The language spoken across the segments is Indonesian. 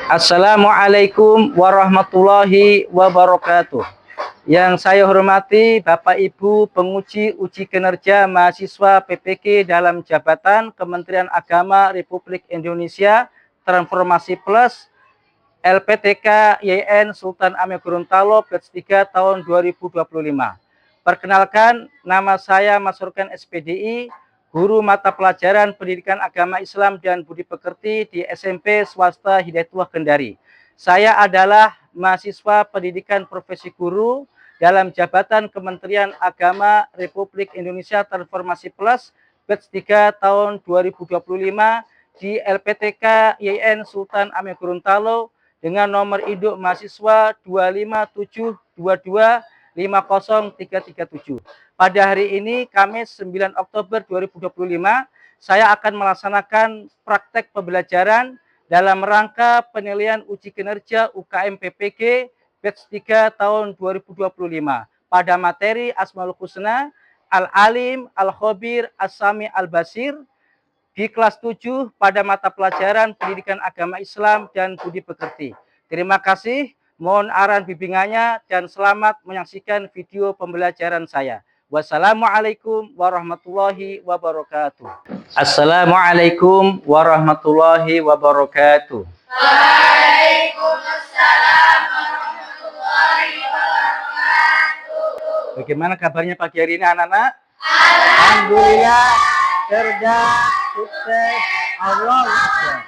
Assalamualaikum warahmatullahi wabarakatuh. Yang saya hormati Bapak Ibu penguji uji kinerja mahasiswa PPK dalam jabatan Kementerian Agama Republik Indonesia Transformasi Plus LPTK YN Sultan Amir Gorontalo batch 3 tahun 2025. Perkenalkan, nama saya Masurkan SPDI, guru mata pelajaran Pendidikan Agama Islam dan Budi Pekerti di SMP Swasta Hidayatullah Kendari. Saya adalah mahasiswa pendidikan profesi guru dalam jabatan Kementerian Agama Republik Indonesia Transformasi Plus batch 3 tahun 2025 di LPTK YN Sultan Amir Gorontalo dengan nomor induk mahasiswa 257225037. Pada hari ini, Kamis 9 Oktober 2025, saya akan melaksanakan praktek pembelajaran dalam rangka penilaian uji kinerja UKM PPG batch 3 tahun 2025 pada materi Asmaul Husna, Al-Alim, Al-Khabir, As-Sami, Al-Basir di kelas 7 pada mata pelajaran Pendidikan Agama Islam dan Budi Pekerti. Terima kasih, mohon arahan bimbingannya dan selamat menyaksikan video pembelajaran saya. Wassalamualaikum warahmatullahi wabarakatuh. Assalamualaikum warahmatullahi wabarakatuh. Waalaikumsalam warahmatullahi wabarakatuh. Bagaimana kabarnya pagi hari ini anak-anak? Alhamdulillah, cerdas, sukses, Allah Akbar.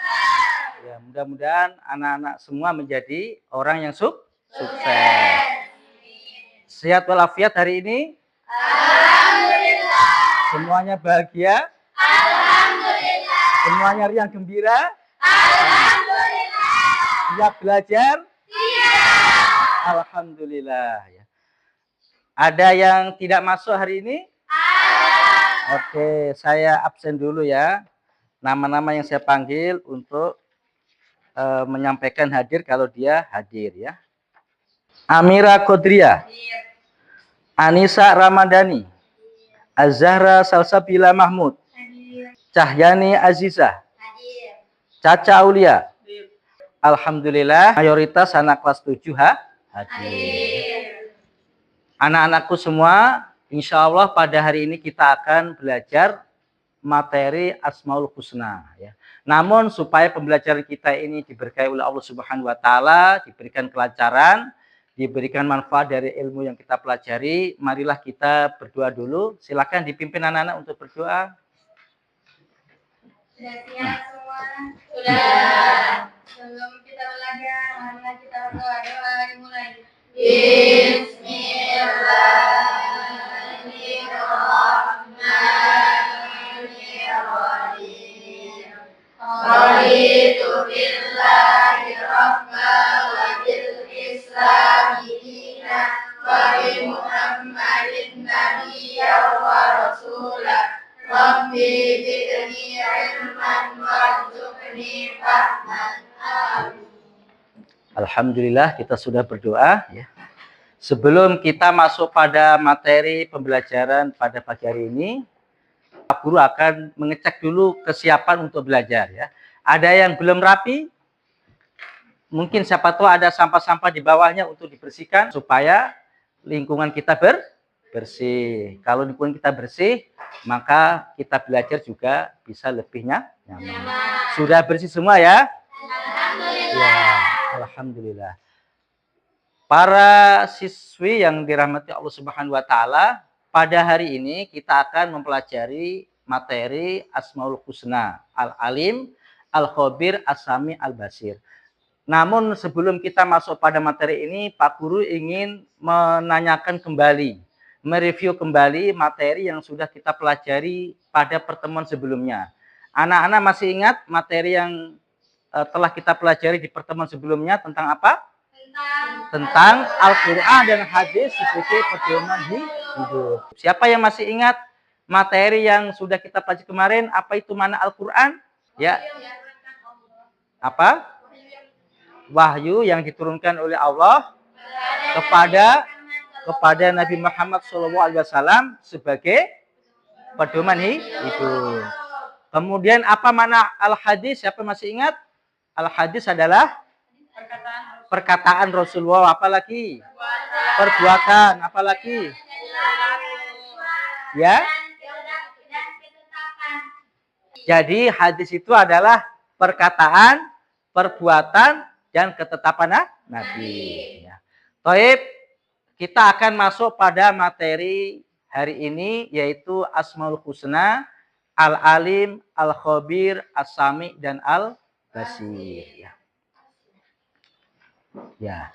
Ya, mudah-mudahan anak-anak semua menjadi orang yang sukses. Sehat walafiat hari ini? Alhamdulillah. Semuanya bahagia? Alhamdulillah. Semuanya riang gembira? Alhamdulillah. Siap belajar? Siap. Alhamdulillah. Ya. Ada yang tidak masuk hari ini? Oke, saya absen dulu ya. Nama-nama yang saya panggil untuk menyampaikan hadir kalau dia hadir ya. Amira Kodria, Anissa Ramadhani, Az-Zahra Salsabila Mahmud, Cahyani Azizah, Caca Aulia. Alhamdulillah, mayoritas anak kelas 7 hadir. Anak-anakku semua, insya Allah pada hari ini kita akan belajar materi Asmaul Husna ya. Namun supaya pembelajaran kita ini diberkahi oleh Allah Subhanahu wa taala, diberikan kelancaran, diberikan manfaat dari ilmu yang kita pelajari, marilah kita berdoa dulu. Silakan dipimpin anak-anak untuk berdoa. Sudah siap semua? Sudah. Sebelum kita belajar, marilah kita berdoa. Doa dimulai. Bismillahirrahmanirrahim. Raditu billahi rahman wa bil islami dina wa bi Muhammadin nabiyyan wa rasulah. Rabbi zidni ilman warzuqni fahman. Amin. Alhamdulillah kita sudah berdoa ya. Sebelum kita masuk pada materi pembelajaran pada pagi hari ini, Pak Guru akan mengecek dulu kesiapan untuk belajar ya. Ada yang belum rapi? Mungkin siapa tahu ada sampah-sampah di bawahnya untuk dibersihkan supaya lingkungan kita bersih. Kalau lingkungan kita bersih, maka kita belajar juga bisa lebih nyaman. Sudah bersih semua ya? Alhamdulillah. Ya, alhamdulillah. Para siswi yang dirahmati Allah Subhanahu wa taala, pada hari ini kita akan mempelajari materi Asmaul Husna, Al-Alim, Al-Khabir, As-Sami, Al-Basir. Namun sebelum kita masuk pada materi ini, Pak Guru ingin menanyakan kembali, mereview kembali materi yang sudah kita pelajari pada pertemuan sebelumnya. Anak-anak masih ingat materi yang telah kita pelajari di pertemuan sebelumnya tentang apa? Tentang Al-Quran dan hadis sebagai pedoman hidup. Siapa yang masih ingat materi yang sudah kita pelajari kemarin? Apa itu makna Al-Quran? Ya. Apa? Wahyu yang diturunkan oleh Allah kepada Nabi Muhammad SAW sebagai pedoman hidup. Kemudian apa makna al-hadis? Siapa masih ingat? Al-hadis adalah Perkataan Rasulullah, apalagi? Perbuatan, apalagi? Ya. Jadi hadis itu adalah perkataan, perbuatan, dan ketetapan Nabi. Ya. Taib, kita akan masuk pada materi hari ini, yaitu Asmaul Husna, Al-Alim, Al-Khabir, As-Sami, dan Al-Basir. Ya. Ya.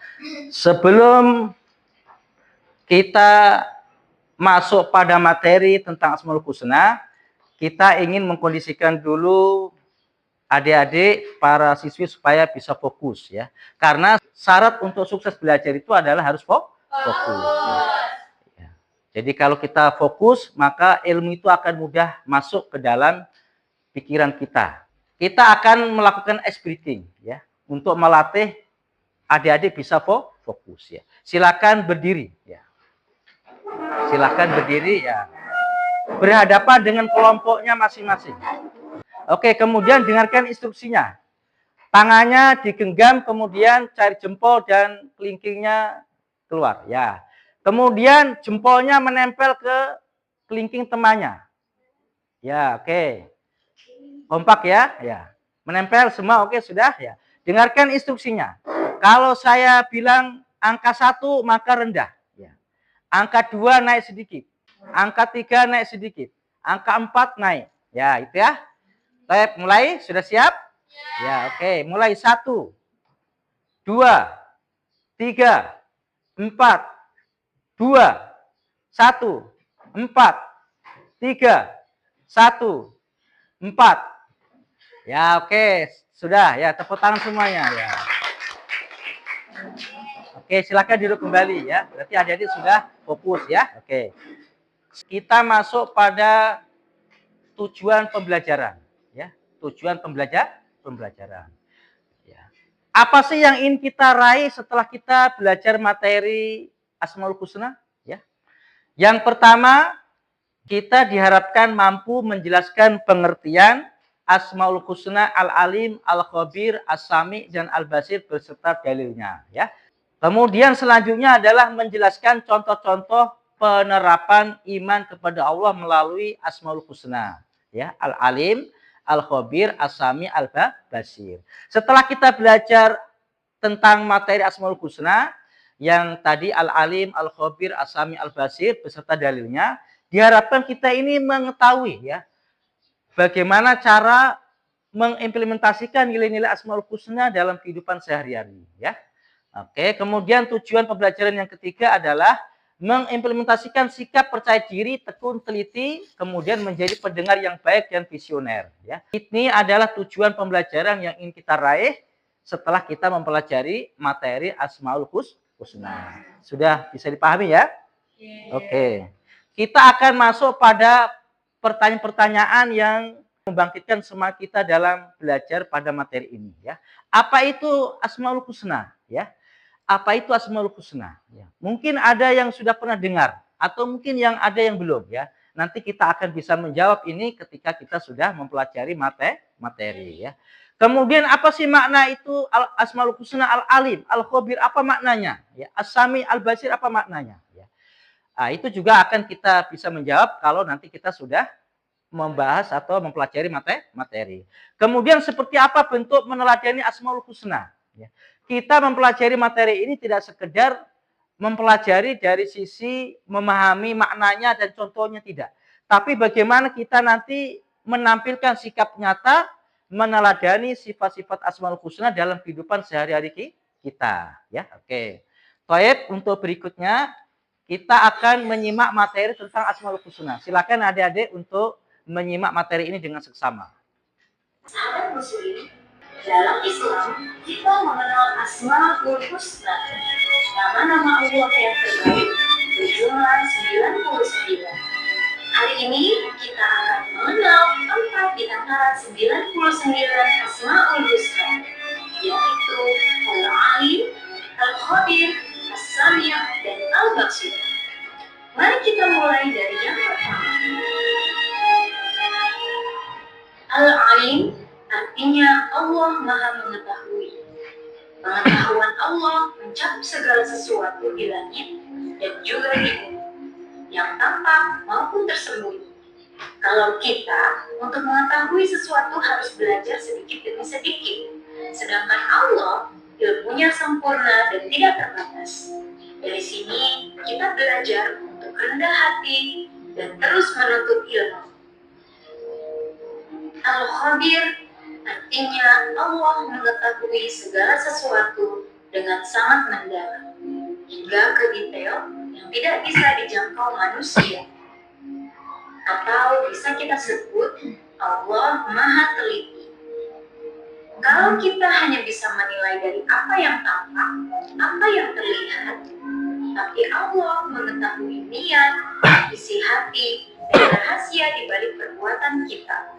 Sebelum kita masuk pada materi tentang Asmaul Husna, kita ingin mengkondisikan dulu adik-adik, para siswi supaya bisa fokus ya. Karena syarat untuk sukses belajar itu adalah harus fokus. Ya. Jadi kalau kita fokus, maka ilmu itu akan mudah masuk ke dalam pikiran kita. Kita akan melakukan ice breathing ya, untuk melatih adik-adik bisa fokus ya. Silakan berdiri ya. Silakan berdiri ya. Berhadapan dengan kelompoknya masing-masing. Oke, kemudian dengarkan instruksinya. Tangannya digenggam, kemudian cari jempol dan kelingkingnya keluar. Ya. Kemudian jempolnya menempel ke kelingking temannya. Ya, oke. Kompak ya? Ya. Menempel semua, oke sudah ya. Dengarkan instruksinya. Kalau saya bilang angka 1 maka rendah. Ya. Angka 2 naik sedikit. Angka 3 naik sedikit. Angka 4 naik. Ya, itu ya. Baik, mulai. Sudah siap? Ya, oke. Mulai 1, 2, 3, 4, 2, 1, 4, 3, 1, 4. Ya, oke. Sudah, ya. Tepuk tangan semuanya. Ya. Oke, silakan duduk kembali ya. Berarti adik-adik sudah fokus ya. Oke. Kita masuk pada tujuan pembelajaran ya. Tujuan pembelajaran. Ya. Apa sih yang ingin kita raih setelah kita belajar materi Asmaul Husna ya? Yang pertama, kita diharapkan mampu menjelaskan pengertian Asmaul Husna, Al-Alim, Al-Khabir, As-Sami, dan Al-Basir beserta dalilnya ya. Kemudian selanjutnya adalah menjelaskan contoh-contoh penerapan iman kepada Allah melalui Asmaul Husna. Ya, Al-Alim, Al-Khabir, As-Sami, Al-Basir. Setelah kita belajar tentang materi Asmaul Husna, yang tadi Al-Alim, Al-Khabir, As-Sami, Al-Basir beserta dalilnya, diharapkan kita ini mengetahui ya, bagaimana cara mengimplementasikan nilai-nilai Asmaul Husna dalam kehidupan sehari-hari ya. Oke, kemudian tujuan pembelajaran yang ketiga adalah mengimplementasikan sikap percaya diri, tekun, teliti, kemudian menjadi pendengar yang baik dan visioner. Ya. Ini adalah tujuan pembelajaran yang ingin kita raih setelah kita mempelajari materi Asmaul Husna. Sudah bisa dipahami ya? Oke. Kita akan masuk pada pertanyaan-pertanyaan yang membangkitkan semangat kita dalam belajar pada materi ini. Ya. Apa itu Asmaul Husna? Ya. Apa itu Asmaul Husna? Ya. Mungkin ada yang sudah pernah dengar atau mungkin yang ada yang belum ya. Nanti kita akan bisa menjawab ini ketika kita sudah mempelajari materi ya. Kemudian apa sih makna itu Asmaul Husna, Al-Alim, Al-Khabir, apa maknanya? Ya. As-Sami, Al-Basir, apa maknanya? Ya. Nah, itu juga akan kita bisa menjawab kalau nanti kita sudah membahas atau mempelajari materi. Kemudian seperti apa bentuk meneladani Asmaul Husna? Ya. Kita mempelajari materi ini tidak sekedar mempelajari dari sisi memahami maknanya dan contohnya tidak. Tapi bagaimana kita nanti menampilkan sikap nyata meneladani sifat-sifat Asmaul Husna dalam kehidupan sehari-hari kita. Ya, oke. Baik, untuk berikutnya kita akan menyimak materi tentang Asmaul Husna. Silakan adik-adik untuk menyimak materi ini dengan seksama. Sahabat muslim, dalam Islam kita mengenal Asmaul Husna, nama-nama Allah yang terbaik berjumlah 99. Hari ini kita akan mengenal 4 di antara 99 Asmaul Husna, yaitu Al-Alim, Al-Khabir, As-Sami, dan Al-Basir. Mari kita mulai dari yang pertama. Al-Alim artinya Allah Maha Mengetahui. Pengetahuan Allah mencakup segala sesuatu di langit dan juga di bumi, yang tampak maupun tersembunyi. Kalau kita untuk mengetahui sesuatu harus belajar sedikit demi sedikit, sedangkan Allah ilmunya sempurna dan tidak terbatas. Dari sini kita belajar untuk rendah hati dan terus menuntut ilmu. Al-Khabir artinya Allah mengetahui segala sesuatu dengan sangat mendalam, hingga ke detail yang tidak bisa dijangkau manusia. Atau bisa kita sebut Allah Maha Teliti. Kalau kita hanya bisa menilai dari apa yang tampak, apa yang terlihat, tapi Allah mengetahui niat, isi hati, dan rahasia di balik perbuatan kita.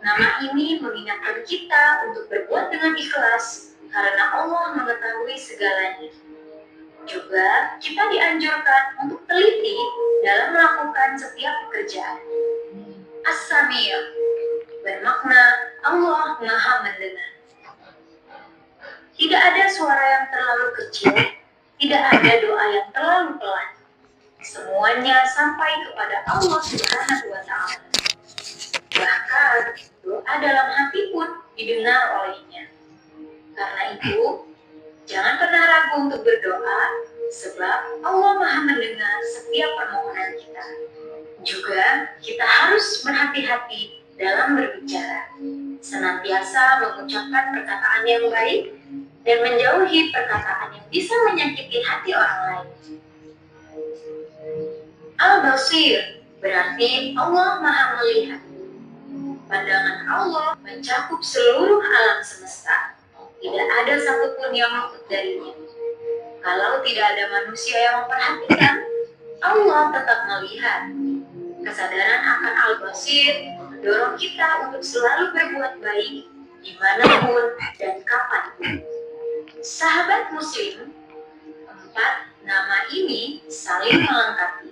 Nama ini mengingatkan kita untuk berbuat dengan ikhlas, karena Allah mengetahui segalanya. Juga kita dianjurkan untuk teliti dalam melakukan setiap pekerjaan. As-Sami' bermakna Allah Maha mendengar. Tidak ada suara yang terlalu kecil, tidak ada doa yang terlalu pelan. Semuanya sampai kepada Allah Subhanahu wa Ta'ala. Bahkan doa dalam hati pun didengar olehnya. Karena itu, jangan pernah ragu untuk berdoa, sebab Allah Maha mendengar setiap permohonan kita. Juga kita harus berhati-hati dalam berbicara, senantiasa mengucapkan perkataan yang baik dan menjauhi perkataan yang bisa menyakiti hati orang lain. Al-Basir berarti Allah Maha melihat. Pandangan Allah mencakup seluruh alam semesta. Tidak ada satupun yang luput darinya. Kalau tidak ada manusia yang memperhatikan, Allah tetap melihat. Kesadaran akan Al-Basir mendorong kita untuk selalu berbuat baik dimanapun dan kapanpun. Sahabat Muslim, 4 nama ini saling melengkapi.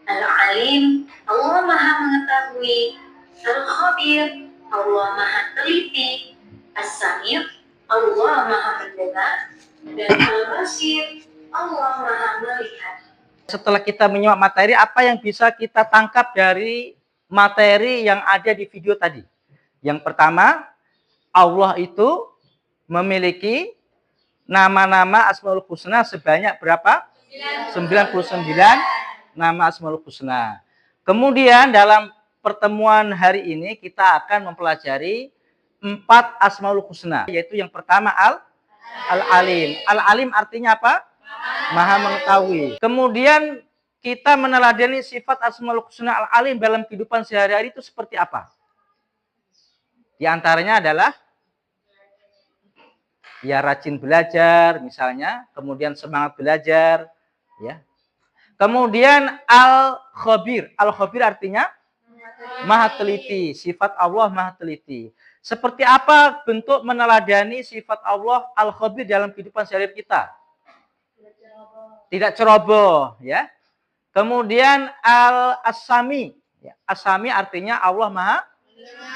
Al-Alim, Allah Maha mengetahui. Al-Khabir, Allah Maha teliti. As-Sami', Allah Maha mendengar. Dan Al-Basir, Allah Maha melihat. Setelah kita menyimak materi, apa yang bisa kita tangkap dari materi yang ada di video tadi? Yang pertama, Allah itu memiliki nama-nama Asmaul Husna sebanyak berapa? 99 nama Asmaul Husna. Kemudian dalam pertemuan hari ini kita akan mempelajari 4 Asmaul Husna, yaitu yang pertama Al-Alim. Al-Alim artinya apa? Maha mengetahui. Kemudian kita meneladani sifat Asmaul Husna Al-Alim dalam kehidupan sehari-hari itu seperti apa? Di antaranya adalah ya rajin belajar misalnya, kemudian semangat belajar, ya. Kemudian Al-Khabir. Al-Khabir artinya Maha teliti, sifat Allah Maha teliti. Seperti apa bentuk meneladani sifat Allah Al-Khabir dalam kehidupan sehari-hari kita? Tidak ceroboh, ya. Kemudian Al-As-Sami. Ya, As-Sami artinya Allah Maha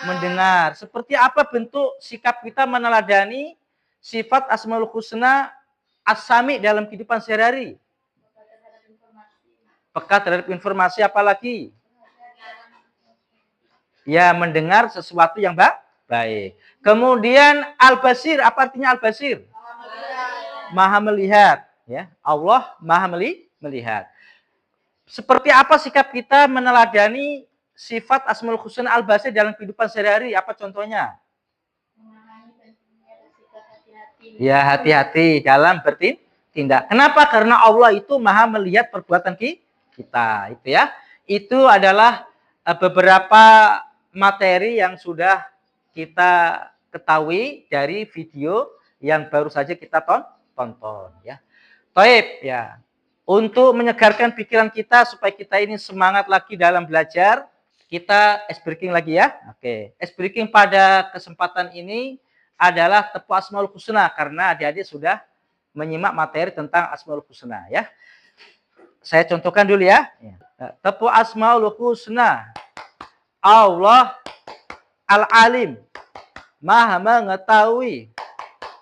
mendengar. Seperti apa bentuk sikap kita meneladani sifat Asmaul Husna As-Sami dalam kehidupan sehari-hari? Peka terhadap informasi, apalagi? Ya, mendengar sesuatu yang baik. Kemudian Al-Basir, apa artinya Al-Basir? Maha melihat, ya. Allah Maha melihat. Seperti apa sikap kita meneladani sifat Asmaul Husna Al-Basir dalam kehidupan sehari-hari? Apa contohnya? Ya, hati-hati dalam bertindak. Kenapa? Karena Allah itu Maha melihat perbuatan kita, itu ya. Itu adalah beberapa materi yang sudah kita ketahui dari video yang baru saja kita tonton, ya. Taib, ya. Untuk menyegarkan pikiran kita supaya kita ini semangat lagi dalam belajar, kita ice breaking lagi ya. Oke, ice breaking pada kesempatan ini adalah tepu Asmaul Husna karena adik-adik sudah menyimak materi tentang Asmaul Husna, ya. Saya contohkan dulu ya. Tepu Asmaul Husna. Allah Al-Alim, Maha mengetahui.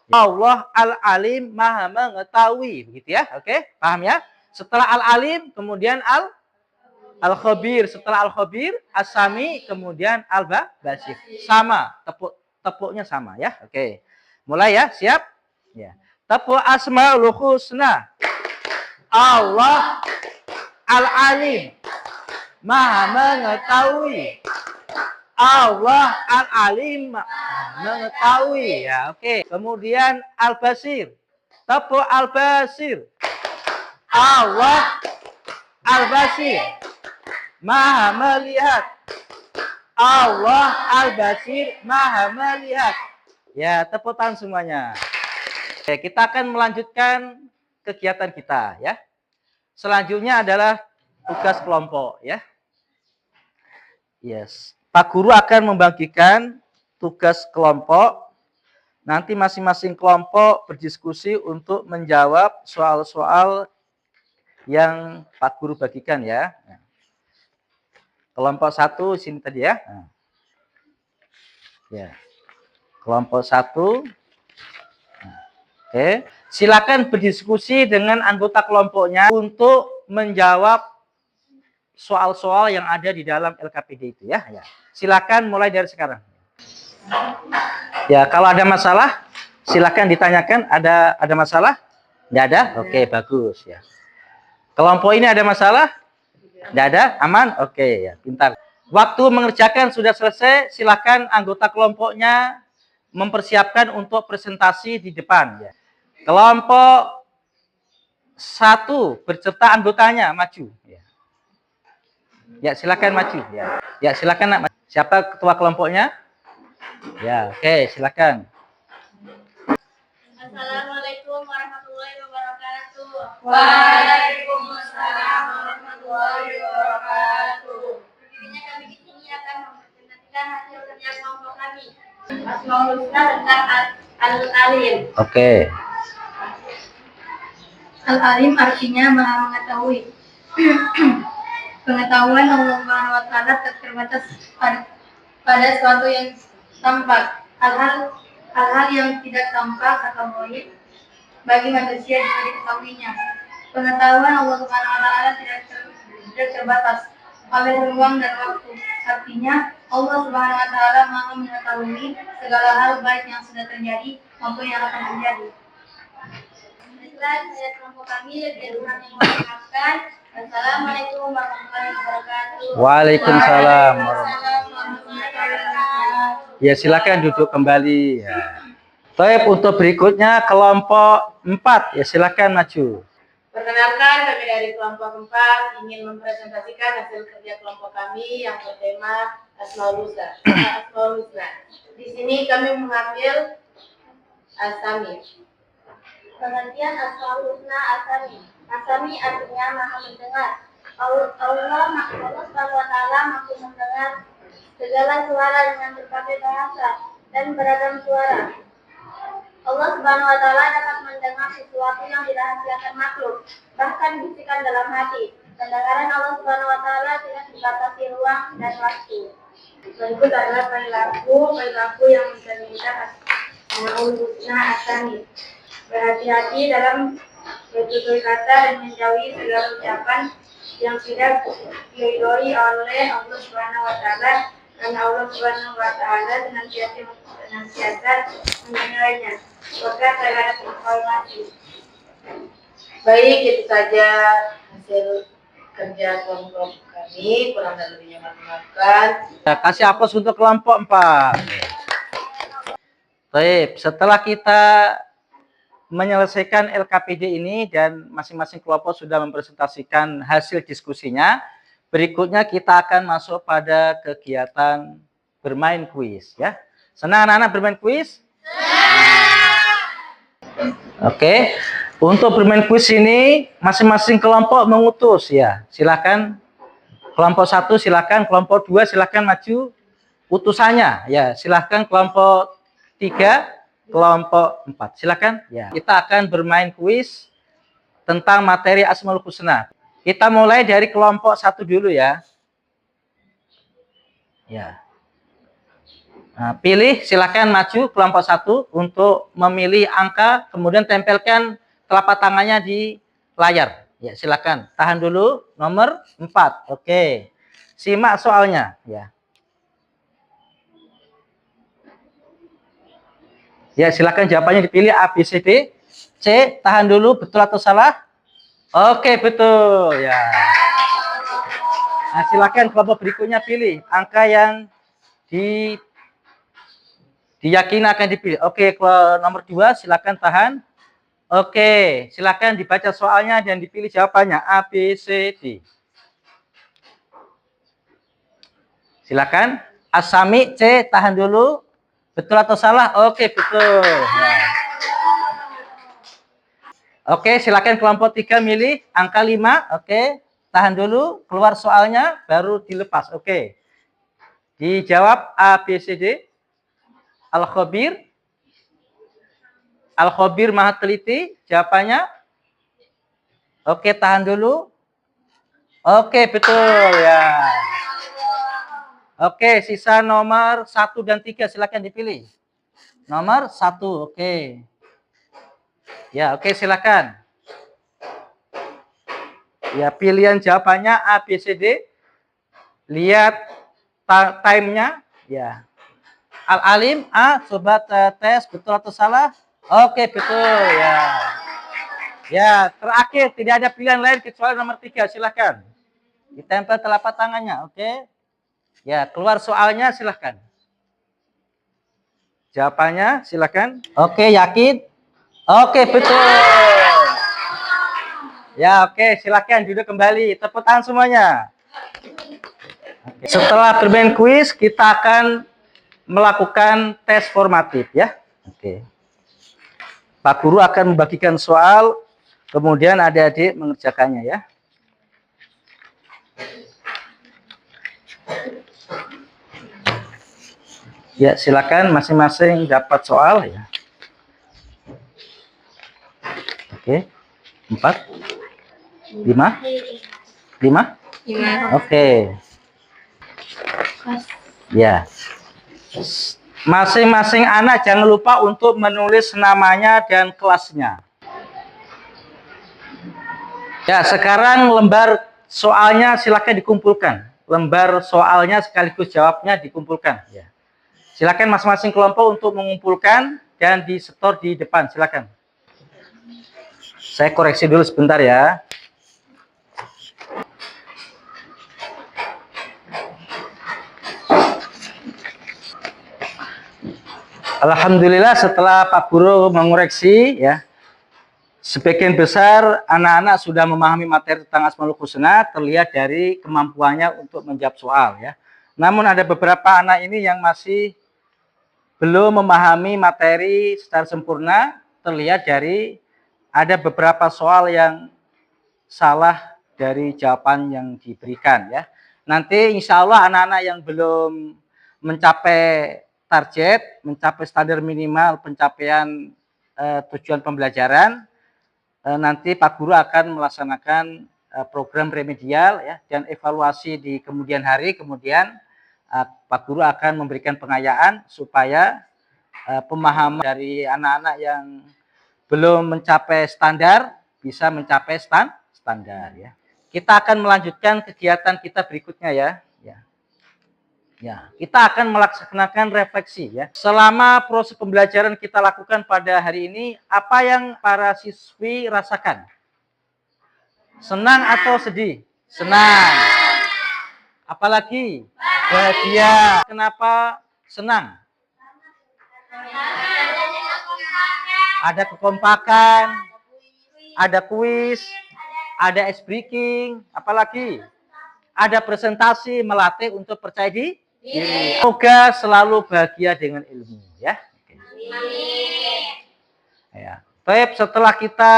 Allah Al-Alim, Maha mengetahui, begitu ya. Oke, paham ya? Setelah Al-Alim kemudian Al-Khabir, setelah Al-Khabir As-Sami, kemudian Al-Basir. Sama, tepuknya sama ya. Oke. Mulai ya, siap? Ya. Tepuk Asmaul Husna. Allah Al-Alim, Maha mengetahui. Allah Al-Alim, mengetahui ya. Oke. Kemudian Al-Basir. Tepuk Al-Basir. Allah Al-Basir, Maha melihat. Allah Al-Basir, Maha melihat. Ya, tepuk tangan semuanya. Oke, kita akan melanjutkan kegiatan kita ya. Selanjutnya adalah tugas kelompok ya. Yes. Pak Guru akan membagikan tugas kelompok. Nanti masing-masing kelompok berdiskusi untuk menjawab soal-soal yang Pak Guru bagikan ya. Kelompok 1 sini tadi ya. Ya. Kelompok 1. Oke, silakan berdiskusi dengan anggota kelompoknya untuk menjawab soal-soal yang ada di dalam LKPD itu ya. Ya. Silakan mulai dari sekarang. Ya, kalau ada masalah silakan ditanyakan. Ada masalah? Tidak ada? Oke, bagus ya. Kelompok ini ada masalah? Tidak ada? Aman? Oke, ya, pintar. Waktu mengerjakan sudah selesai, silakan anggota kelompoknya mempersiapkan untuk presentasi di depan ya. Kelompok 1 berserta anggotanya maju ya. Ya, silakan maju ya. Ya, silakan. Siapa ketua kelompoknya? Ya, oke, silakan. Assalamualaikum warahmatullahi wabarakatuh. Waalaikumsalam warahmatullahi wabarakatuh. Berikutnya kami di sini akan mempresentasikan hasil kerja kelompok kami. Asmaul Husna tentang Al-Alim. Oke. Al-Alim artinya Maha mengetahui. Pengetahuan Allah Subhanahu wa taala tak terbatas pada sesuatu yang tampak. Hal-hal yang tidak tampak atau gaib bagi manusia juga diketahuinya. Pengetahuan Allah Subhanahu wa taala tidak terbatas oleh ruang dan waktu. Artinya Allah Subhanahu wa taala Maha mengetahui segala hal baik yang sudah terjadi maupun yang akan terjadi. Baiklah, saya kelompok kami lebih kurang yang mengucapkan Assalamualaikum warahmatullahi wabarakatuh. Waalaikumsalam. warahmatullahi wabarakatuh. Ya, silakan duduk kembali ya. Baik, untuk berikutnya kelompok 4 ya, silakan maju. Perkenalkan, kami dari kelompok 4 ingin mempresentasikan hasil kerja kelompok kami yang bertema Asmaul Husna. Di sini kami mengambil As-Sami. Pengertian Asmaul Husna Asami. Asami artinya Maha mendengar. Allah Subhanahu wa taala mampu mendengar segala suara dengan berbagai bahasa dan beragam suara. Allah Subhanahu wa taala dapat mendengar sesuatu yang dirahasiakan makhluk, bahkan bisikan dalam hati. Pendengaran Allah Subhanahu wa taala tidak dibatasi ruang dan waktu. Berikut adalah perilaku yang mencerminkan Asmaul Husna Asami. Berhati-hati dalam bertutur kata dan menjauhi segala ucapan yang tidak diridhoi oleh Allah Subhanahu wa taala, karena Allah Subhanahu wa taala senantiasa menilainya. Maka terhadap informasi. Baik, itu saja hasil kerja kelompok kami. Kurang dan lebihnya mohon maafkan. Ya, kasih aplaus untuk kelompok 4. Baik, setelah kita menyelesaikan LKPD ini dan masing-masing kelompok sudah mempresentasikan hasil diskusinya, berikutnya kita akan masuk pada kegiatan bermain kuis ya. Senang anak-anak bermain kuis? Oke. Untuk bermain kuis ini masing-masing kelompok mengutus ya. Silakan kelompok 1 silakan, kelompok 2 silakan maju utusannya ya. Silakan kelompok 3, kelompok 4. Silakan ya. Kita akan bermain kuis tentang materi Asmaul Husna. Kita mulai dari kelompok 1 dulu ya. Ya. Nah, pilih, silakan maju kelompok 1 untuk memilih angka, kemudian tempelkan telapak tangannya di layar. Ya, silakan. Tahan dulu, nomor 4. Oke. Simak soalnya, ya. Ya, silakan jawabannya dipilih A, B, C, D. C, tahan dulu, betul atau salah? Oke, betul, ya. Nah, silakan kelompok berikutnya pilih angka yang diyakini akan dipilih. Oke, nomor 2 silakan tahan. Oke, silakan dibaca soalnya dan dipilih jawabannya A, B, C, D. Silakan. Asami C, tahan dulu. Betul atau salah? Oke, betul. Nah. Oke, silakan kelompok 3 milih angka 5. Oke, tahan dulu. Keluar soalnya baru dilepas. Oke. Dijawab A, B, C, D. Al-Khabir. Al-Khabir Maha Teliti. Jawabannya. Oke, tahan dulu. Oke, betul ya. Oke, sisa nomor 1 dan 3 silakan dipilih. Nomor 1, oke. Ya, oke, silakan. Ya, pilihan jawabannya A, B, C, D. Lihat time-nya. Ya. Al-Alim A, coba tes betul atau salah. Oke, betul ya. Ya, terakhir tidak ada pilihan lain kecuali nomor 3, silakan. Ditempel telapak tangannya, oke. Ya, keluar soalnya silakan. Jawabannya silakan. Oke, yakin? Oke, betul. Ya, oke, silakan duduk kembali. Tepuk tangan semuanya. Oke. Setelah bermain kuis, kita akan melakukan tes formatif ya. Oke. Pak Guru akan membagikan soal, kemudian adik-adik mengerjakannya ya. Ya, silakan masing-masing dapat soal ya. Oke. 4 5 5 Oke. Ya. Masing-masing anak jangan lupa untuk menulis namanya dan kelasnya. Ya, sekarang lembar soalnya silakan dikumpulkan. Lembar soalnya sekaligus jawabnya dikumpulkan ya. Silakan masing-masing kelompok untuk mengumpulkan dan disetor di depan, silakan. Saya koreksi dulu sebentar ya. Alhamdulillah setelah Pak Guru mengoreksi ya, sebagian besar anak-anak sudah memahami materi tentang Asmaul Husna, terlihat dari kemampuannya untuk menjawab soal ya. Namun ada beberapa anak ini yang masih belum memahami materi secara sempurna, terlihat dari ada beberapa soal yang salah dari jawaban yang diberikan ya. Nanti insya Allah anak-anak yang belum mencapai target, mencapai standar minimal pencapaian tujuan pembelajaran, nanti Pak Guru akan melaksanakan program remedial ya, dan evaluasi di kemudian hari. Kemudian Pak Guru akan memberikan pengayaan supaya pemahaman dari anak-anak yang belum mencapai standar bisa mencapai standar ya. Kita akan melanjutkan kegiatan kita berikutnya ya. Ya, kita akan melaksanakan refleksi ya. Selama proses pembelajaran kita lakukan pada hari ini, apa yang para siswi rasakan? Senang atau sedih? Senang. Apalagi? Bahagia. Kenapa senang? Ada kekompakan, ada kuis, ada ice breaking, apalagi? Ada presentasi, melatih untuk percaya diri. Semoga selalu bahagia dengan ilmu ya. Ya. Baik, setelah kita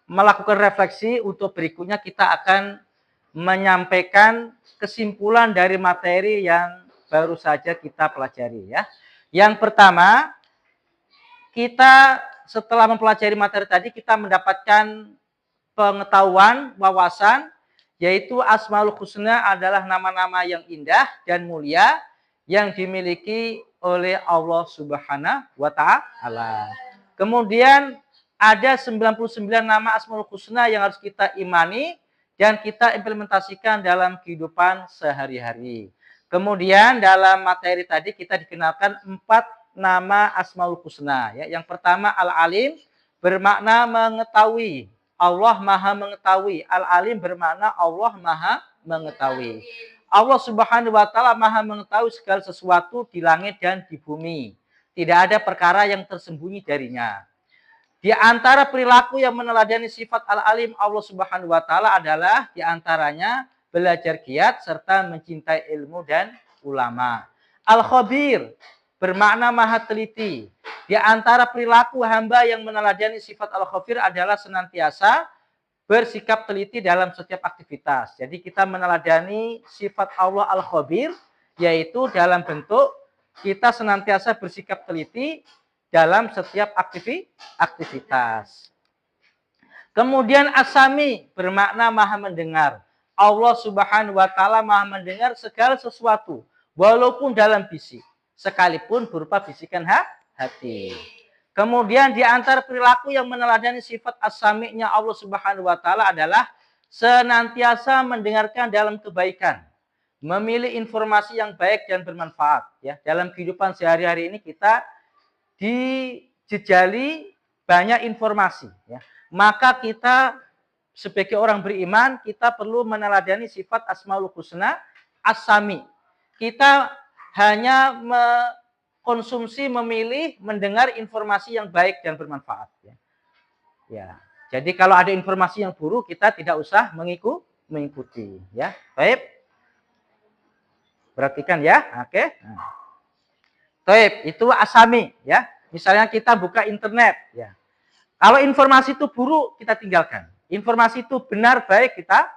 melakukan refleksi, untuk berikutnya kita akan menyampaikan kesimpulan dari materi yang baru saja kita pelajari ya. Yang pertama, kita setelah mempelajari materi tadi, kita mendapatkan pengetahuan, wawasan, yaitu Asmaul Husna adalah nama-nama yang indah dan mulia yang dimiliki oleh Allah Subhanahu wa Ta'ala. Kemudian ada 99 nama Asmaul Husna yang harus kita imani dan kita implementasikan dalam kehidupan sehari-hari. Kemudian dalam materi tadi kita dikenalkan 4 nama Asmaul Husna. Ya. Yang pertama Al-Alim bermakna mengetahui. Allah Maha mengetahui. Al-Alim bermakna Allah Maha mengetahui. Allah Subhanahu wa Ta'ala Maha mengetahui segala sesuatu di langit dan di bumi. Tidak ada perkara yang tersembunyi darinya. Di antara perilaku yang meneladani sifat Al-Alim Allah Subhanahu wa Ta'ala adalah di antaranya belajar giat serta mencintai ilmu dan ulama. Al-Khabir bermakna maha teliti. Di antara perilaku hamba yang meneladani sifat Al-Khabir adalah senantiasa bersikap teliti dalam setiap aktivitas. Jadi kita meneladani sifat Allah Al-Khabir, yaitu dalam bentuk kita senantiasa bersikap teliti dalam setiap aktivitas. Kemudian As-Sami bermakna maha mendengar. Allah Subhanahu wa Ta'ala maha mendengar segala sesuatu, walaupun dalam bisik, sekalipun berupa bisikan hati. Kemudian di antara perilaku yang meneladani sifat as-sami'-nya Allah Subhanahu wa Ta'ala adalah senantiasa mendengarkan dalam kebaikan, memilih informasi yang baik dan bermanfaat. Ya, dalam kehidupan sehari-hari ini kita dijejali banyak informasi. Ya. Maka kita sebagai orang beriman kita perlu meneladani sifat Asmaul Husna as-sami'. Kita hanya konsumsi, memilih, mendengar informasi yang baik dan bermanfaat. Ya. Jadi kalau ada informasi yang buruk, kita tidak usah mengikuti. Ya, baik. Perhatikan ya, oke. Baik, itu asami. Ya, misalnya kita buka internet. Ya, kalau informasi itu buruk, kita tinggalkan. Informasi itu benar baik, kita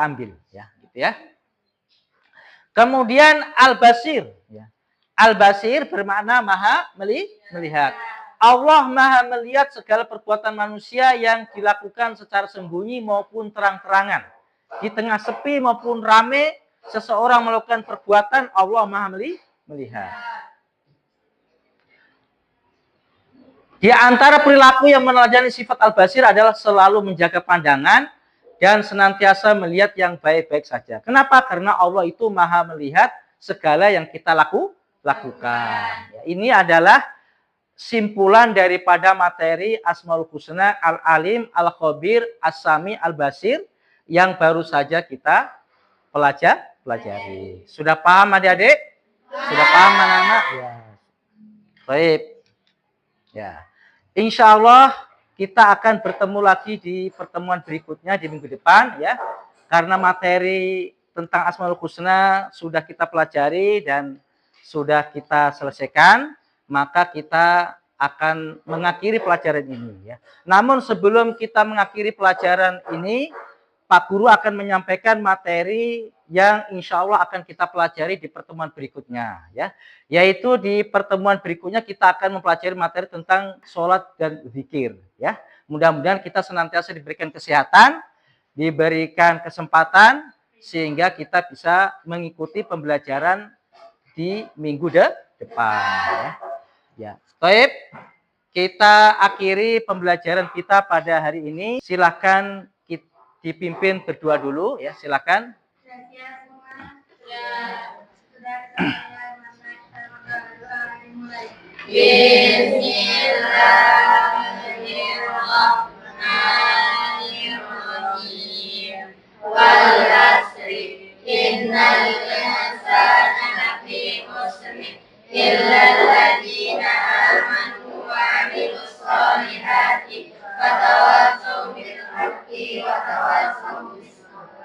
ambil. Ya, gitu ya. Kemudian al-basir. Ya. Al-Basir bermakna maha melihat. Allah maha melihat segala perbuatan manusia yang dilakukan secara sembunyi maupun terang-terangan. Di tengah sepi maupun rame, seseorang melakukan perbuatan, Allah maha melihat. Di antara perilaku yang meneladani sifat Al-Basir adalah selalu menjaga pandangan dan senantiasa melihat yang baik-baik saja. Kenapa? Karena Allah itu maha melihat segala yang kita lakukan. Ini adalah simpulan daripada materi Asmaul Husna, Al-Alim, Al-Khabir, As-Sami, Al-Basir yang baru saja kita pelajari. Sudah paham adik-adik? Sudah paham anak-anak? Ya. Baik. Ya. Insya Allah kita akan bertemu lagi di pertemuan berikutnya di minggu depan ya. Karena materi tentang Asmaul Husna sudah kita pelajari dan sudah kita selesaikan, maka kita akan mengakhiri pelajaran ini. Ya. Namun sebelum kita mengakhiri pelajaran ini, Pak Guru akan menyampaikan materi yang insya Allah akan kita pelajari di pertemuan berikutnya. Ya. Yaitu di pertemuan berikutnya kita akan mempelajari materi tentang sholat dan zikir. Ya. Mudah-mudahan kita senantiasa diberikan kesehatan, diberikan kesempatan, sehingga kita bisa mengikuti pembelajaran di minggu depan. Ya. Baik, kita akhiri pembelajaran kita pada hari ini. Silakan dipimpin berdua dulu ya, silakan. Bismillahirrahmanirrahim. Wal 'asri innal insana lafi khusr illa alladziina aamanu wa 'amilus shalihati wa tawassaw bil haqqi wa tawassaw bis sabr.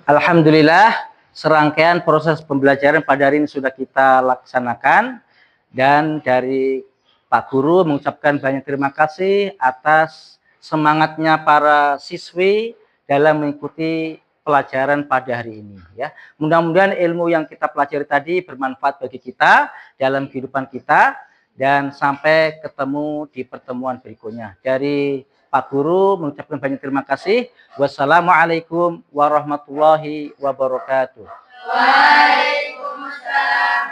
Alhamdulillah, serangkaian proses pembelajaran pada hari ini sudah kita laksanakan dan dari Pak Guru mengucapkan banyak terima kasih atas semangatnya para siswi dalam mengikuti pelajaran pada hari ini ya. Mudah-mudahan ilmu yang kita pelajari tadi bermanfaat bagi kita dalam kehidupan kita dan sampai ketemu di pertemuan berikutnya. Dari Pak Guru mengucapkan banyak terima kasih. Wassalamualaikum warahmatullahi wabarakatuh. Waalaikumsalam